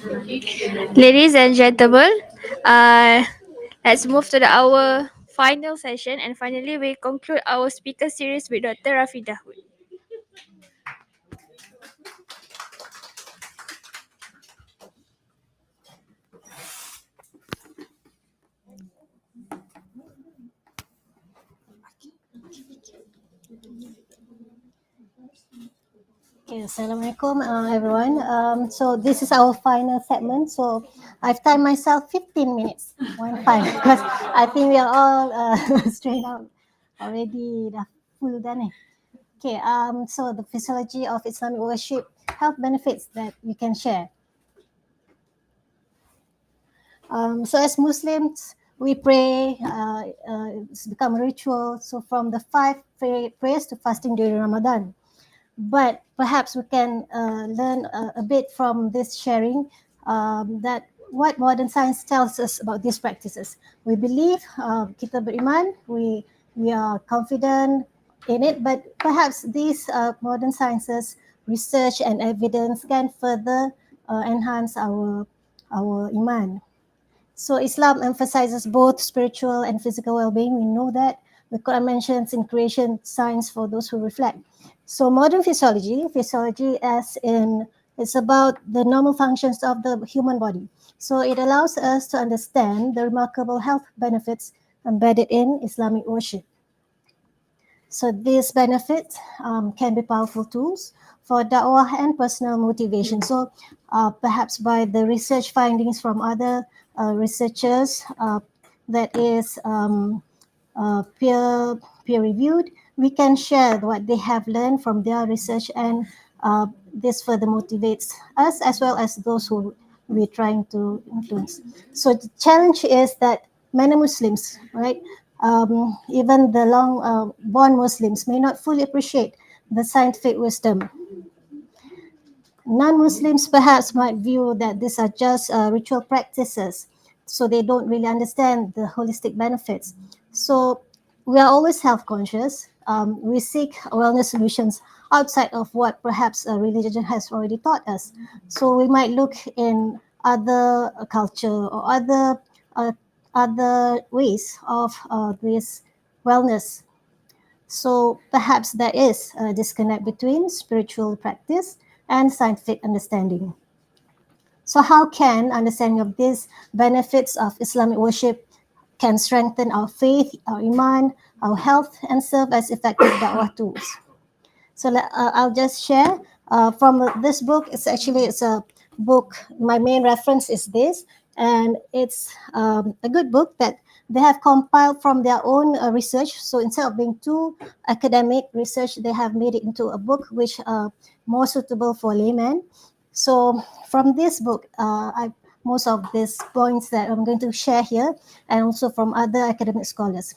Ladies and gentlemen, uh, let's move to our final session, and finally we conclude our speaker series with Dr. Rafidah Hod. Okay, Assalamualaikum everyone. So this is our final segment. So I've timed myself 15 minutes, 1 5, because I think we are all straight out already dah full dah ni. Okay, so the physiology of Islamic worship, health benefits that you can share. So as Muslims, we pray, it's become a ritual. So from the 5 prayers to fasting during Ramadan. But perhaps we can learn a bit from this sharing that what modern science tells us about these practices. We believe, kita beriman, we are confident in it, but perhaps these modern sciences, research and evidence can further enhance our iman. So Islam emphasizes both spiritual and physical well-being. We know that. The Quran mentions in creation science for those who reflect. So modern physiology as in, it's about the normal functions of the human body. So it allows us to understand the remarkable health benefits embedded in Islamic worship. So these benefits can be powerful tools for da'wah and personal motivation. So perhaps by the research findings from other researchers that is peer reviewed, we can share what they have learned from their research, and this further motivates us as well as those who we're trying to influence. So the challenge is that many Muslims, right, even the long-born Muslims may not fully appreciate the scientific wisdom. Non-Muslims perhaps might view that these are just ritual practices, so they don't really understand the holistic benefits. So we are always health conscious. We seek wellness solutions outside of what perhaps a religion has already taught us. So we might look in other culture or other ways of this wellness. So perhaps there is a disconnect between spiritual practice and scientific understanding. So how can understanding of these benefits of Islamic worship can strengthen our faith, our iman, our health, and serve as effective da'wah tools? So I'll just share from this book. It's a book. My main reference is this, and it's a good book that they have compiled from their own research. So instead of being too academic research, they have made it into a book which more suitable for laymen. So from this book, most of these points that I'm going to share here, and also from other academic scholars.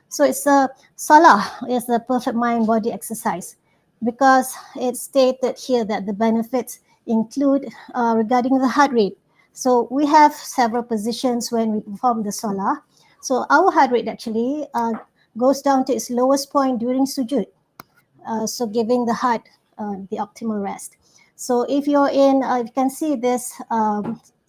So it's a Salah is the perfect mind body exercise, because it's stated here that the benefits include regarding the heart rate. So we have several positions when we perform the Salah. So our heart rate actually goes down to its lowest point during sujud, so giving the heart the optimal rest. So if you're in, you can see this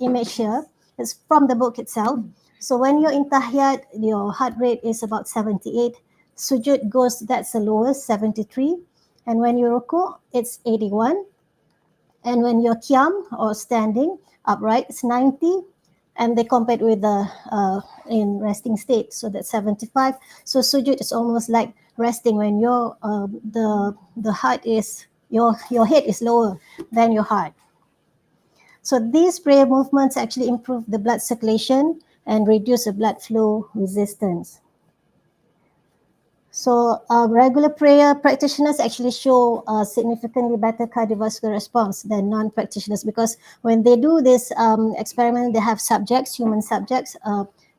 image here. It's from the book itself. So when you're in tahiyat, your heart rate is about 78. Sujud goes, that's the lowest, 73. And when you ruku, it's 81. And when you're qiyam or standing upright, it's 90. And they compared with the in resting state, so that's 75. So sujud is almost like resting when your the heart is your head is lower than your heart. So these prayer movements actually improve the blood circulation and reduce the blood flow resistance. So regular prayer practitioners actually show significantly better cardiovascular response than non-practitioners, because when they do this experiment, they have subjects, human subjects,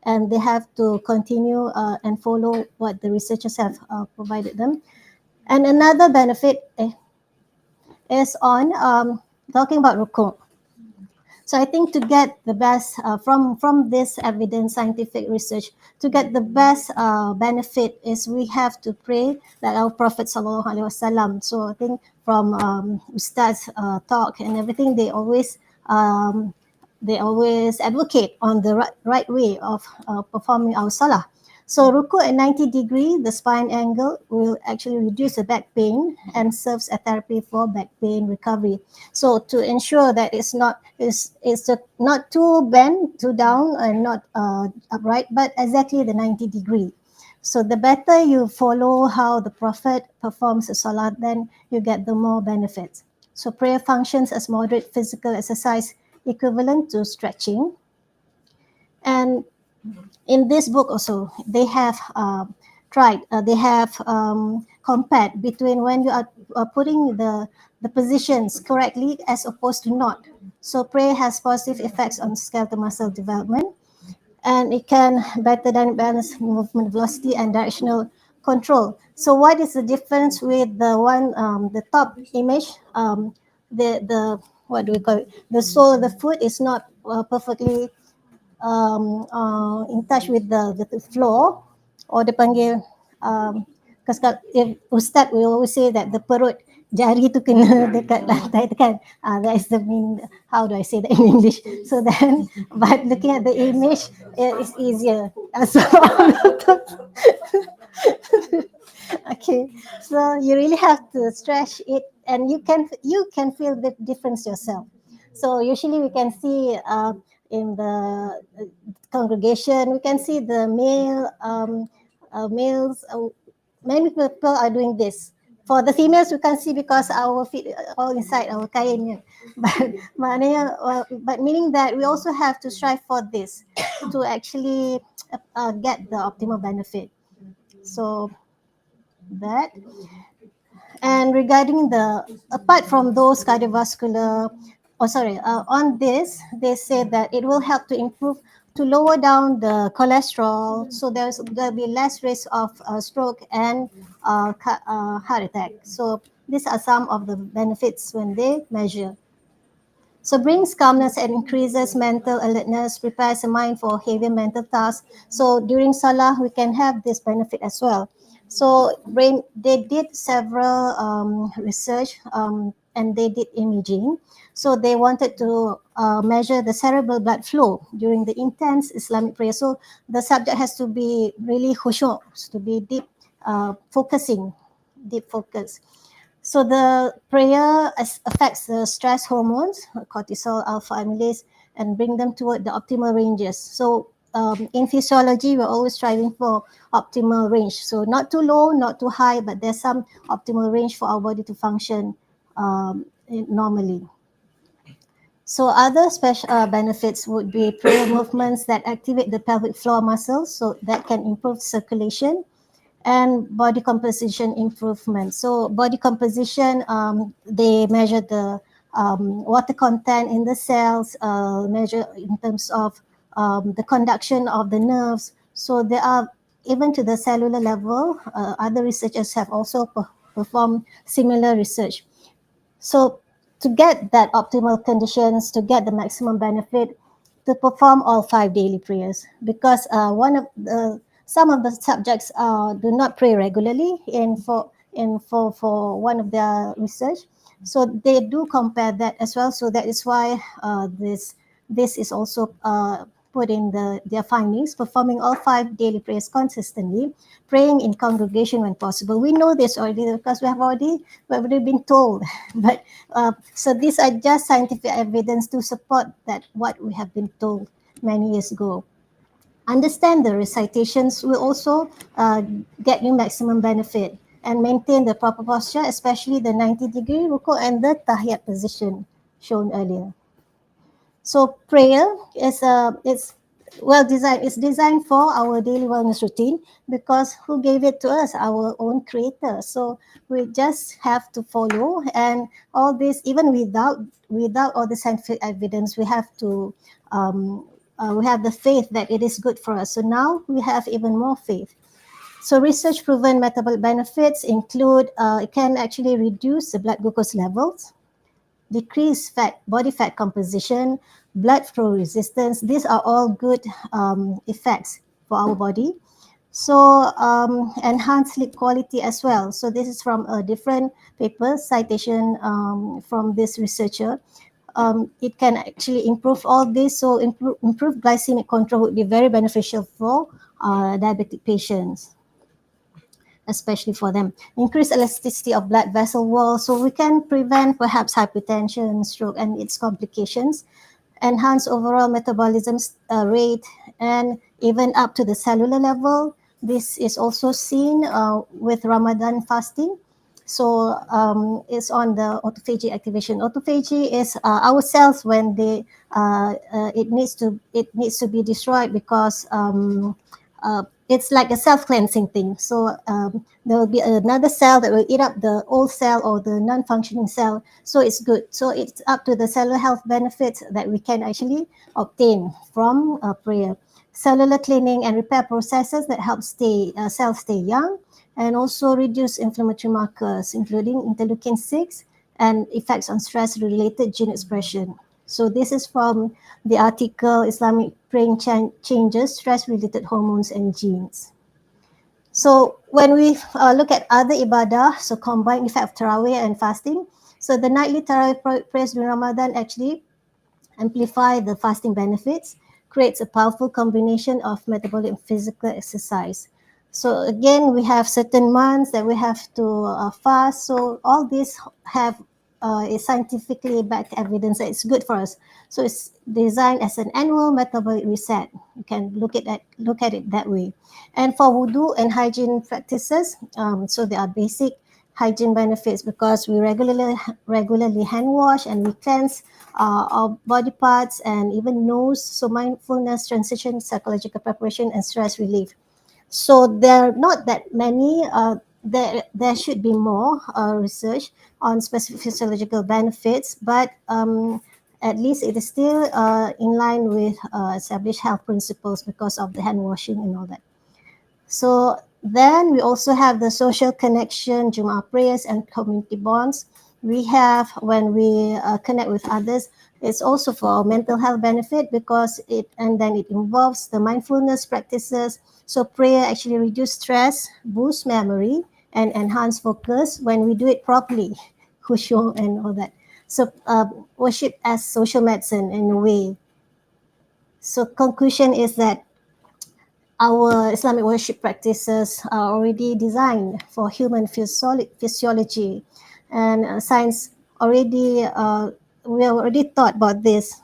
and they have to continue and follow what the researchers have provided them. And another benefit is on talking about ruku'. So I think to get the best from this evidence, scientific research, to get the best benefit is we have to pray like our Prophet Sallallahu Alaihi Wasallam. So I think from Ustad's talk and everything, they always they always advocate on the right way of performing our salah. So ruku at 90 degree, the spine angle will actually reduce the back pain and serves as therapy for back pain recovery. So to ensure that it's not too bent, too down, and not upright, but exactly the 90 degree. So the better you follow how the Prophet performs the salat, then you get the more benefits. So prayer functions as moderate physical exercise equivalent to stretching. And in this book also, they have they have compared between when you are putting the positions correctly as opposed to not. So prayer has positive effects on skeletal muscle development, and it can better than balance movement velocity and directional control. So what is the difference with the one, the top image? The what do we call it? The sole of the foot is not perfectly in touch with the floor, or dia panggil because if ustaz we always say that the perut jari tu kena dekat lantai tu kan. That is the mean, how do I say that in English? So then, but looking at the image, it's easier. So okay, so you really have to stretch it, and you can feel the difference yourself. So usually we can see in the congregation, we can see the males. Many people are doing this. For the females, we can see because our feet are all inside our kain. Ya. But maknanya, but meaning that we also have to strive for this to actually get the optimal benefit. So that. And regarding apart from those cardiovascular, on this, they say that it will help to improve, to lower down the cholesterol, so there'll be less risk of stroke and heart attack. So these are some of the benefits when they measure. So brings calmness and increases mental alertness, prepares the mind for heavier mental tasks. So during Salah, we can have this benefit as well. So they did several research, and they did imaging. So they wanted to measure the cerebral blood flow during the intense Islamic prayer. So the subject has to be really khusyuk, to be deep deep focus. So the prayer affects the stress hormones, cortisol, alpha amylase, and bring them toward the optimal ranges. So in physiology, we're always striving for optimal range. So not too low, not too high, but there's some optimal range for our body to function normally. So other special benefits would be prayer movements that activate the pelvic floor muscles, so that can improve circulation, and body composition improvement. So body composition, they measure the water content in the cells, measure in terms of the conduction of the nerves. So there are, even to the cellular level, other researchers have also performed similar research. So to get that optimal conditions, to get the maximum benefit, to perform all 5 daily prayers, because one of the some of the subjects do not pray regularly for one of their research. So they do compare that as well. So that is why this is also put in their findings. Performing all 5 daily prayers consistently, praying in congregation when possible. We know this already because we've already been told. But so these are just scientific evidence to support that what we have been told many years ago. Understand the recitations will also get you maximum benefit, and maintain the proper posture, especially the 90-degree ruku and the tahiyat position shown earlier. So prayer it's well designed. It's designed for our daily wellness routine, because who gave it to us? Our own creator. So we just have to follow, and all this, even without all the scientific evidence, we have the faith that it is good for us. So now we have even more faith. So research proven metabolic benefits include it can actually reduce the blood glucose levels, decrease body fat composition, blood flow resistance. These are all good effects for our body. So enhance sleep quality as well. So this is from a different paper citation from this researcher. it can actually improve all this. So improve glycemic control would be very beneficial for diabetic patients, especially for them. Increase elasticity of blood vessel wall, so we can prevent perhaps hypertension, stroke, and its complications. Enhance overall metabolism rate, and even up to the cellular level. This is also seen with Ramadan fasting. So it's on the autophagy activation. Autophagy is our cells when it needs to be destroyed because it's like a self-cleansing thing. So there will be another cell that will eat up the old cell or the non-functioning cell. So it's good. So it's up to the cellular health benefits that we can actually obtain from prayer. Cellular cleaning and repair processes that help cells stay young, and also reduce inflammatory markers, including interleukin 6 and effects on stress-related gene expression. So this is from the article Islamic Brain Changes, Stress-Related Hormones and Genes. So when we look at other ibadah, so combined effect of Tarawih and fasting, so the nightly Tarawih prayers during Ramadan actually amplify the fasting benefits, creates a powerful combination of metabolic and physical exercise. So again, we have certain months that we have to fast. So all these have is scientifically backed evidence that it's good for us. So it's designed as an annual metabolic reset. You can look at it that way. And for wudu and hygiene practices, so there are basic hygiene benefits because we regularly hand wash and we cleanse our body parts and even nose. So mindfulness, transition, psychological preparation, and stress relief. So there are not that many. There should be more research on specific physiological benefits, but at least it is still in line with established health principles because of the hand washing and all that. So then we also have the social connection, Jumu'ah prayers, and community bonds. We have when we connect with others. It's also for mental health benefit because it involves the mindfulness practices. So prayer actually reduce stress, boost memory, and enhance focus when we do it properly, khushu and all that. So worship as social medicine in a way. So conclusion is that our Islamic worship practices are already designed for human physiology, and science already we have already thought about this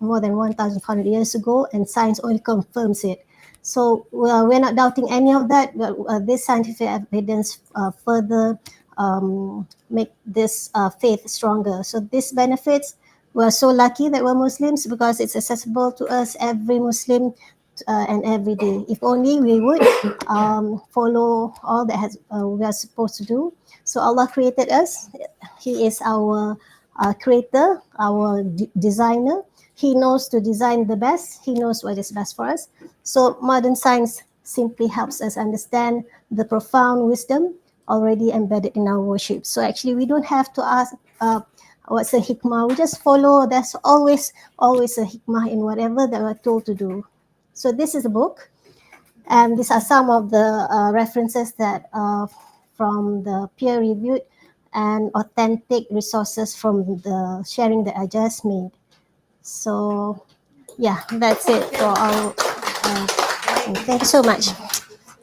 more than 1,500 years ago, and science only confirms it. So we're not doubting any of that, but this scientific evidence further make this faith stronger. So these benefits, we're so lucky that we're Muslims because it's accessible to us, every Muslim, and every day. If only we would follow all that we are supposed to do. So Allah created us. He is our creator, our designer. He knows to design the best. He knows what is best for us. So modern science simply helps us understand the profound wisdom already embedded in our worship. So actually, we don't have to ask what's a hikmah. We just follow. There's always a hikmah in whatever that we're told to do. So this is a book, and these are some of the references that from the peer-reviewed and authentic resources from the sharing that I just made. So yeah, that's it for our. Thank you so much.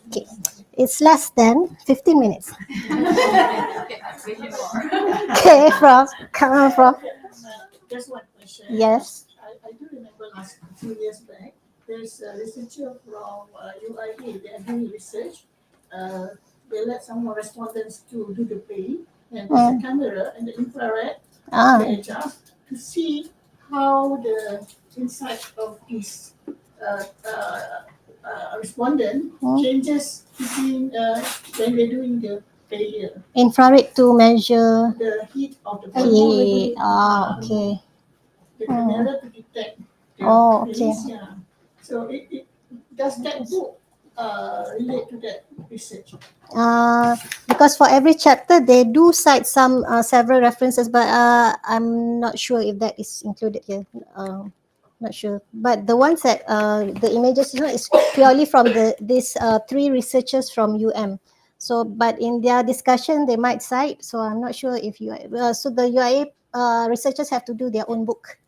Okay, it's less than 15 minutes. Okay, come on, from. Just one question. Yes. I do remember last few years back, there's a researcher from UIA. They are doing research. They let some more respondents to do the praying, and there's a camera and the infrared they adjust to see how the inside of this respondent changes between when they're doing the prayer. Infrared to measure The heat of the heat. body. Okay. The camera to detect the Okay. release. Yeah. So it does that book relate to that research? Because for every chapter they do cite some several references, but I'm not sure if that is included here. Not sure, but the ones that the images is purely from these three researchers from So, but in their discussion they might cite. So I'm not sure if so the UIA researchers have to do their own book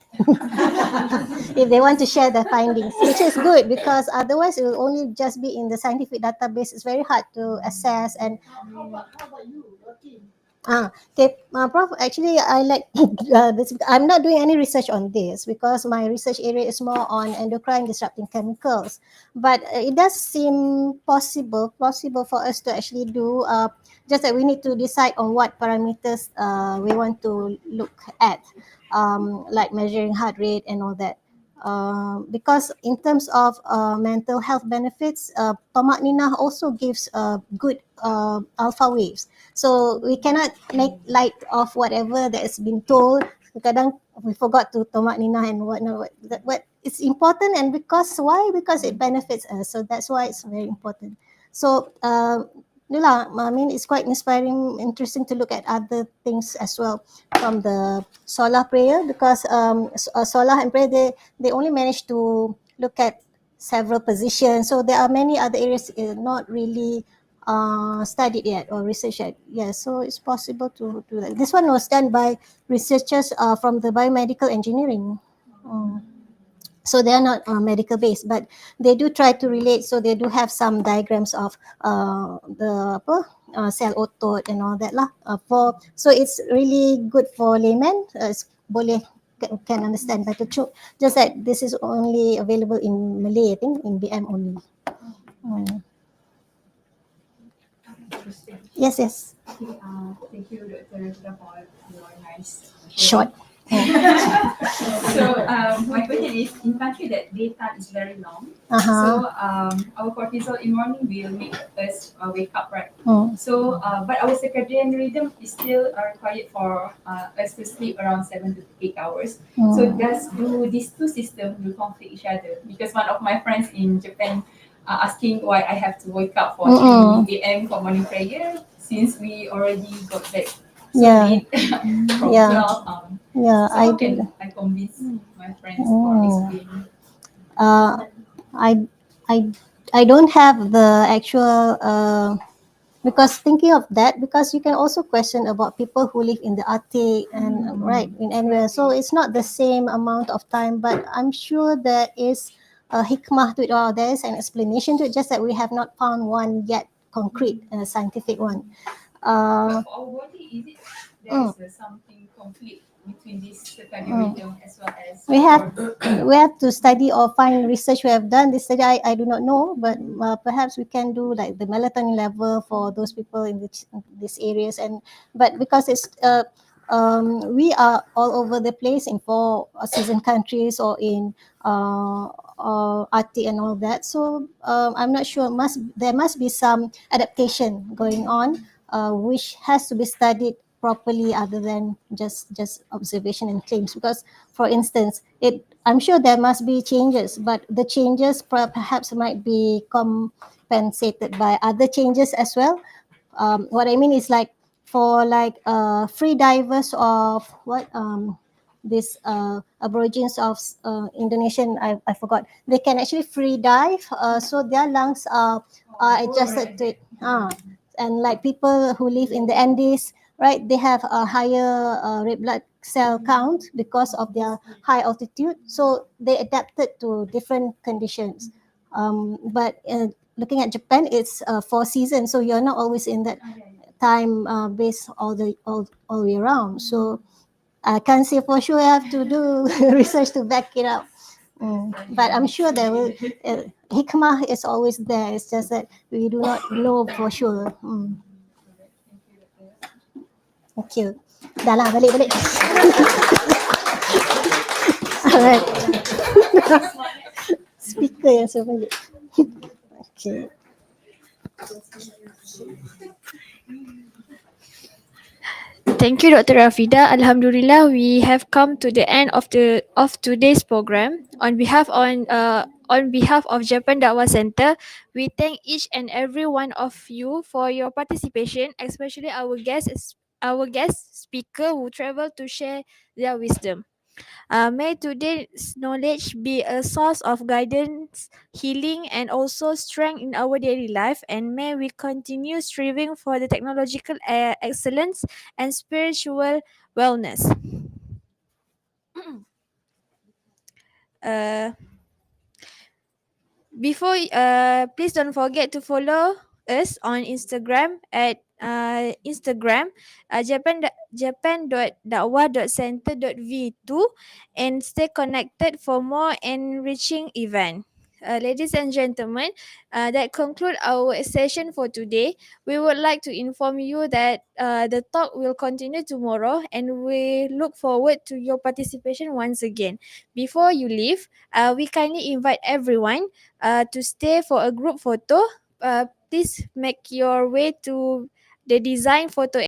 if they want to share the findings, which is good because otherwise it will only just be in the scientific database. It's very hard to assess and How about you, your team? Okay, Prof. Actually, I like this. I'm not doing any research on this because my research area is more on endocrine disrupting chemicals. But it does seem possible for us to actually do. Just that we need to decide on what parameters we want to look at, like measuring heart rate and all that. Because in terms of mental health benefits, tomak ninah also gives good alpha waves. So we cannot make light of whatever that has been told. Kadang we forgot to tomak ninah and whatnot. What it's important, and because why? Because it benefits us. So that's why it's very important. So I mean, it's quite inspiring, interesting to look at other things as well from the solar prayer because solar and prayer they only managed to look at several positions. So there are many other areas not really studied yet or researched yet. Yes, so it's possible to do that. This one was done by researchers from the biomedical engineering. So they are not medical based, but they do try to relate. So they do have some diagrams of the cell auto and all that lah. So it's really good for layman. It's boleh can understand better. Just that this is only available in Malay, I think, in BM only. Interesting. Yes, yes. Okay, thank you, Dr. Rafidah, for your nice Short. So my question is, in country that daytime is very long, Uh-huh. so our cortisol in morning will make us wake up, right? Mm. So, but our circadian rhythm is still required for us to sleep around 7 to 8 hours. So do these two systems will conflict each other? Because one of my friends in Japan asking why I have to wake up for 3 a.m. for morning prayer since we already got back so Yeah. late from Yeah. 12. Yeah, So how can I convince my friends or explain? I I I don't have the actual because thinking of that, because you can also question about people who live in the Arctic and right in anywhere. So it's not the same amount of time, but I'm sure there is a hikmah to it, or there is an explanation to it, just that we have not found one yet, concrete and a scientific one. But for our body, is it there is something conflict between this circadian rhythm as well as we have to study or find research. We have done this study. I do not know, but perhaps we can do like the melatonin level for those people in these areas. And but because it's we are all over the place in four season countries or in Arctic and all that. So I'm not sure. There must be some adaptation going on, which has to be studied properly other than just observation and claims. Because for instance, I'm sure there must be changes, but the changes perhaps might be compensated by other changes as well. What I mean is like for like free divers of what this aborigines of Indonesian, I forgot, they can actually free dive, so their lungs are adjusted to it. And like people who live in the Andes, right, they have a higher red blood cell count because of their high altitude, so they adapted to different conditions. But looking at Japan, it's 4 seasons, so you're not always in that time based all the way around. So I can't say for sure. I have to do research to back it up. But I'm sure there will. Hikmah is always there. It's just that we do not know for sure. Thank you. Dah lah, balik. Alright. Speaker yang saya balik. Okay. Thank you, Dr. Rafidah. Alhamdulillah, we have come to the end of today's program. On behalf of Japan Dawah Center, we thank each and every one of you for your participation, especially our guest speaker who traveled to share their wisdom. May today's knowledge be a source of guidance, healing, and also strength in our daily life. And may we continue striving for the technological excellence and spiritual wellness. uh, Please don't forget to follow us on Instagram at Instagram japan.dakwah.center.v2 and stay connected for more enriching event. Ladies and gentlemen, that conclude our session for today. We would like to inform you that the talk will continue tomorrow, and we look forward to your participation once again. Before you leave, we kindly invite everyone to stay for a group photo. Please make your way to the design photo